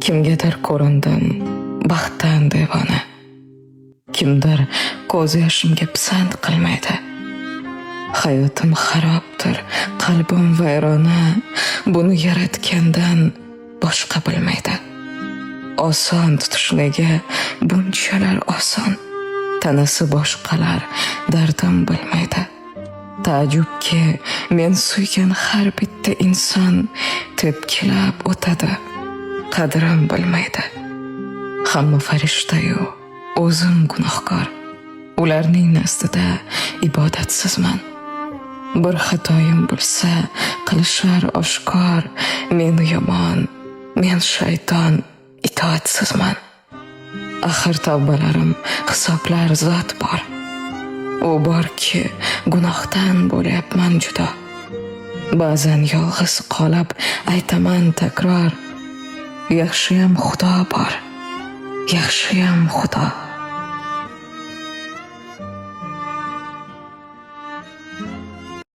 Kimgadir ko'rindim baxtdan devona. Kimdir ko'z yoshimga pisand qilmaydi. Hayotim xarobdir, qalbim vayrona. Buni yaratgandan boshqa bilmaydi. Oson tutish nega bunchalar oson? Tanasi boshqalar dardim bilmaydi. Taajjubki men suygan har bitta inson tepkilab o'tadi, qadrim bilmaydi. Hamma farishta-yu o'zim gunohkor. Ularning nazdida ibodatsizman. Bir xatoyim bo'lsa qilishar oshkor. Men yomon, men shayton, itoatsizman. Axir tavbalarim hisoblar zot bor. U borki gunohdan bo'lyapman judo. Ba'zan yolg'iz qolib aytaman takror, yaxshiyam Xudo bor, yaxshiyam Xudo.